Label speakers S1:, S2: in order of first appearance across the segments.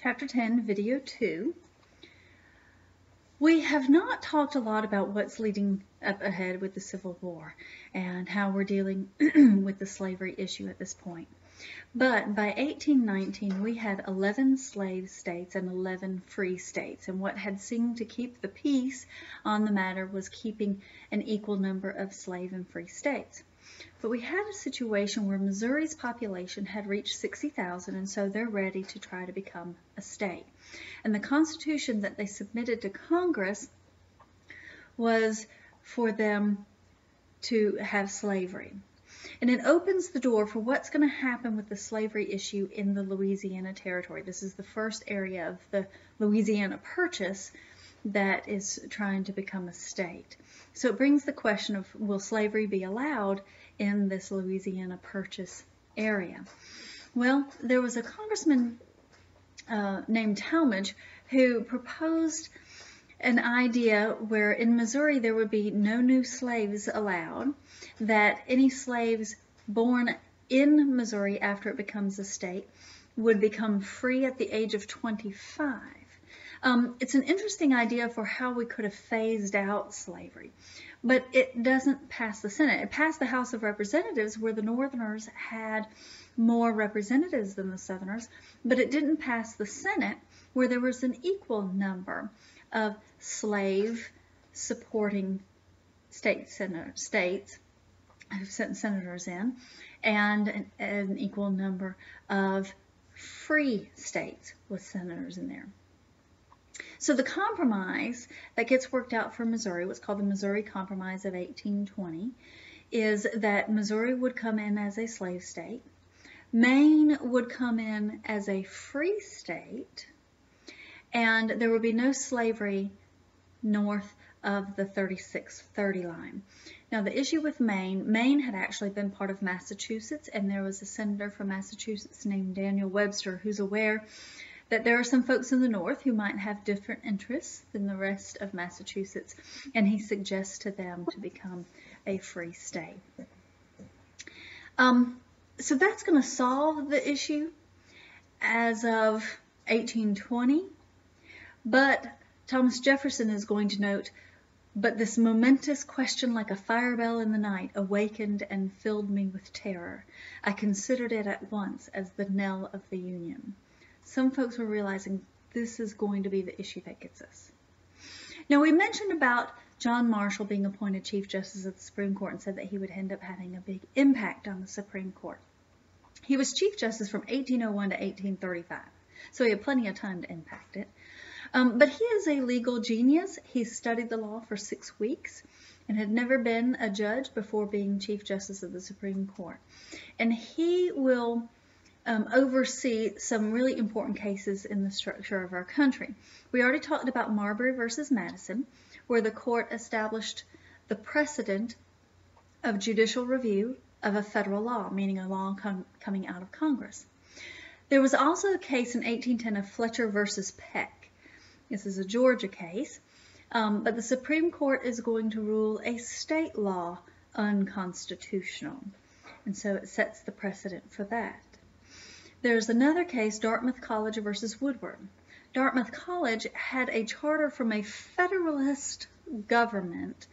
S1: Chapter 10, Video 2. We have not talked a lot about what's leading up ahead with the Civil War and how we're dealing with the slavery issue at this point. But by 1819, we had 11 slave states and 11 free states, and what had seemed to keep the peace on the matter was keeping an equal number of slave and free states. But we had a situation where Missouri's population had reached 60,000, and so they're ready to try to become a state. And the Constitution that they submitted to Congress was for them to have slavery. And it opens the door for what's going to happen with the slavery issue in the Louisiana Territory. This is the first area of the Louisiana Purchase that is trying to become a state. So it brings the question of, will slavery be allowed in this Louisiana Purchase area? Well, there was a congressman named Talmadge who proposed an idea where in Missouri there would be no new slaves allowed, that any slaves born in Missouri after it becomes a state would become free at the age of 25. It's an interesting idea for how we could have phased out slavery, but it doesn't pass the Senate. It passed the House of Representatives, where the Northerners had more representatives than the Southerners, but it didn't pass the Senate, where there was an equal number of slave supporting states who sent senators in, and an equal number of free states with senators in there. So the compromise that gets worked out for Missouri, what's called the Missouri Compromise of 1820, is that Missouri would come in as a slave state, Maine would come in as a free state, and there would be no slavery north of the 3630 line. Now the issue with Maine had actually been part of Massachusetts, and there was a senator from Massachusetts named Daniel Webster who's aware that there are some folks in the North who might have different interests than the rest of Massachusetts, and he suggests to them to become a free state. So that's going to solve the issue as of 1820, but Thomas Jefferson is going to note, but this momentous question like a fire bell in the night awakened and filled me with terror. I considered it at once as the knell of the Union. Some folks were realizing this is going to be the issue that gets us. Now, we mentioned about John Marshall being appointed Chief Justice of the Supreme Court and said that he would end up having a big impact on the Supreme Court. He was Chief Justice from 1801 to 1835, so he had plenty of time to impact it. But he is a legal genius. He studied the law for 6 weeks and had never been a judge before being Chief Justice of the Supreme Court. And he will oversee some really important cases in the structure of our country. We already talked about Marbury versus Madison, where the court established the precedent of judicial review of a federal law, meaning a law coming out of Congress. There was also a case in 1810 of Fletcher versus Peck. This is a Georgia case, but the Supreme Court is going to rule a state law unconstitutional, and so it sets the precedent for that. There's another case, Dartmouth College versus Woodward. Dartmouth College had a charter from a Federalist government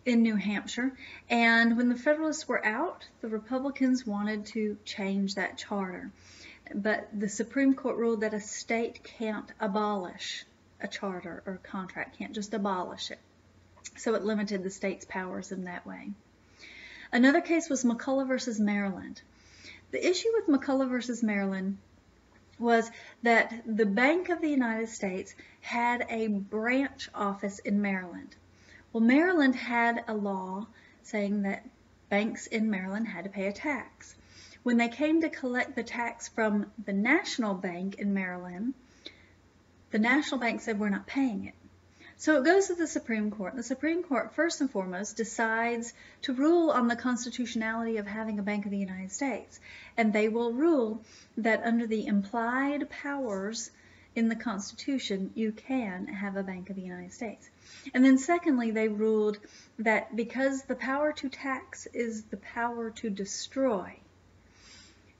S1: in New Hampshire, and when the Federalists were out, the Republicans wanted to change that charter. But the Supreme Court ruled that a state can't abolish a charter or contract, can't just abolish it. So it limited the state's powers in that way. Another case was McCulloch versus Maryland. The issue with McCulloch versus Maryland was that the Bank of the United States had a branch office in Maryland. Well, Maryland had a law saying that banks in Maryland had to pay a tax. When they came to collect the tax from the National Bank in Maryland, the National Bank said, we're not paying it. So it goes to the Supreme Court. The Supreme Court, first and foremost, decides to rule on the constitutionality of having a Bank of the United States. And they will rule that under the implied powers in the Constitution, you can have a Bank of the United States. And then secondly, they ruled that because the power to tax is the power to destroy,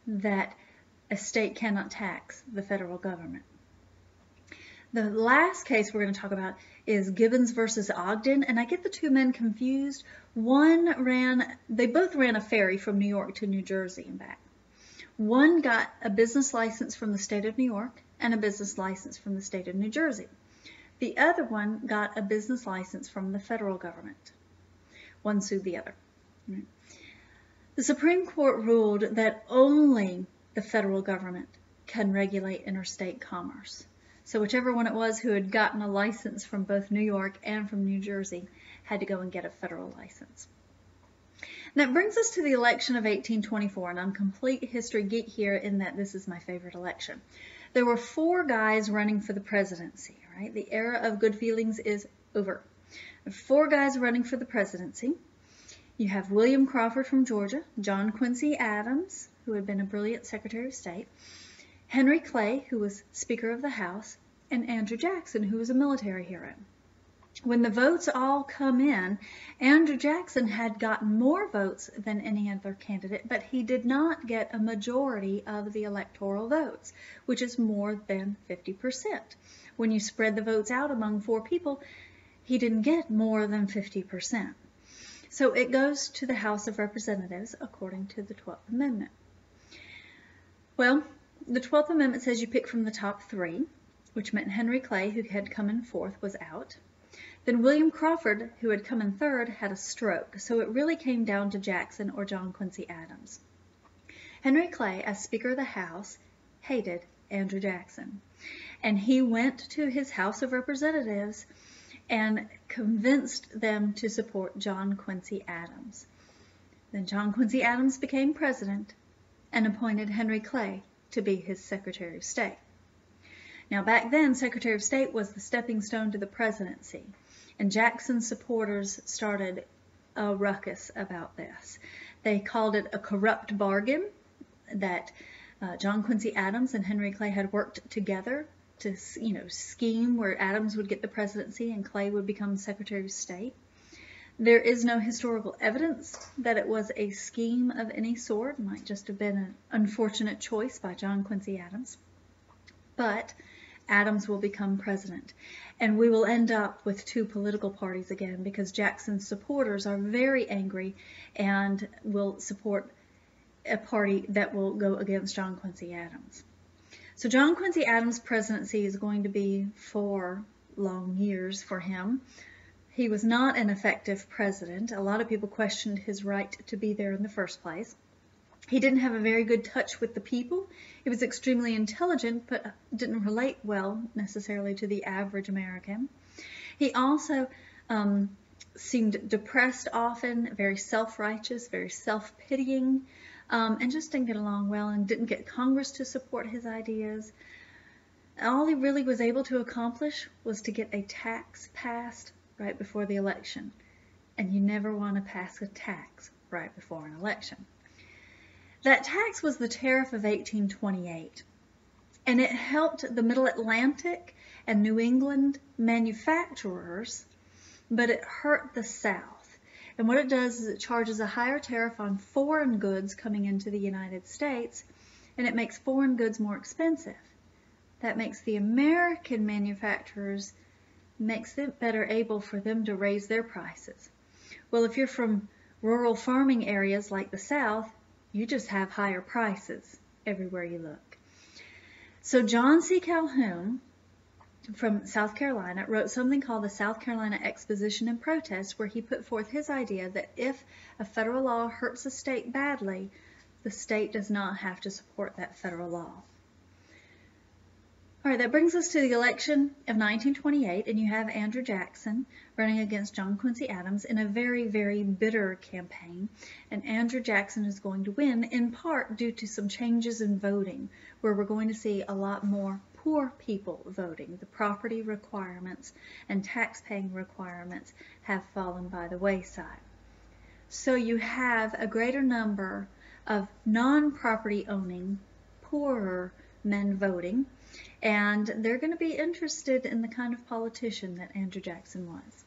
S1: that a state cannot tax the federal government. The last case we're going to talk about is Gibbons versus Ogden, and I get the two men confused. They both ran a ferry from New York to New Jersey and back. One got a business license from the state of New York and a business license from the state of New Jersey. The other one got a business license from the federal government. One sued the other. The Supreme Court ruled that only the federal government can regulate interstate commerce. So whichever one it was who had gotten a license from both New York and from New Jersey had to go and get a federal license. And that brings us to the election of 1824, and I'm complete history geek here in that this is my favorite election. There were 4 guys running for the presidency, right? The era of good feelings is over. 4 guys running for the presidency. You have William Crawford from Georgia, John Quincy Adams, who had been a brilliant Secretary of State, Henry Clay, who was Speaker of the House, and Andrew Jackson, who was a military hero. When the votes all come in, Andrew Jackson had gotten more votes than any other candidate, but he did not get a majority of the electoral votes, which is more than 50%. When you spread the votes out among 4 people, he didn't get more than 50%. So it goes to the House of Representatives according to the 12th Amendment. Well, the 12th Amendment says you pick from the top 3, which meant Henry Clay, who had come in 4th, was out. Then William Crawford, who had come in 3rd, had a stroke, so it really came down to Jackson or John Quincy Adams. Henry Clay, as Speaker of the House, hated Andrew Jackson, and he went to his House of Representatives and convinced them to support John Quincy Adams. Then John Quincy Adams became president and appointed Henry Clay to be his Secretary of State. Now back then, Secretary of State was the stepping stone to the presidency, and Jackson's supporters started a ruckus about this. They called it a corrupt bargain, that John Quincy Adams and Henry Clay had worked together to, scheme where Adams would get the presidency and Clay would become Secretary of State. There is no historical evidence that it was a scheme of any sort. It might just have been an unfortunate choice by John Quincy Adams. But Adams will become president, and we will end up with 2 political parties again, because Jackson's supporters are very angry and will support a party that will go against John Quincy Adams. So John Quincy Adams' presidency is going to be 4 long years for him. He was not an effective president. A lot of people questioned his right to be there in the first place. He didn't have a very good touch with the people. He was extremely intelligent, but didn't relate well necessarily to the average American. He also seemed depressed often, very self-righteous, very self-pitying, and just didn't get along well and didn't get Congress to support his ideas. All he really was able to accomplish was to get a tax passed right before the election. And you never want to pass a tax right before an election. That tax was the Tariff of 1828, and it helped the Middle Atlantic and New England manufacturers, but it hurt the South. And what it does is it charges a higher tariff on foreign goods coming into the United States, and it makes foreign goods more expensive. That makes the American manufacturers, makes it better able for them to raise their prices. Well, if you're from rural farming areas like the South, you just have higher prices everywhere you look. So John C. Calhoun from South Carolina wrote something called the South Carolina Exposition and Protest, where he put forth his idea that if a federal law hurts a state badly, the state does not have to support that federal law. All right, that brings us to the election of 1928, and you have Andrew Jackson running against John Quincy Adams in a very, very bitter campaign. And Andrew Jackson is going to win, in part due to some changes in voting, where we're going to see a lot more poor people voting. The property requirements and tax-paying requirements have fallen by the wayside. So you have a greater number of non-property owning, poorer men voting, and they're going to be interested in the kind of politician that Andrew Jackson was.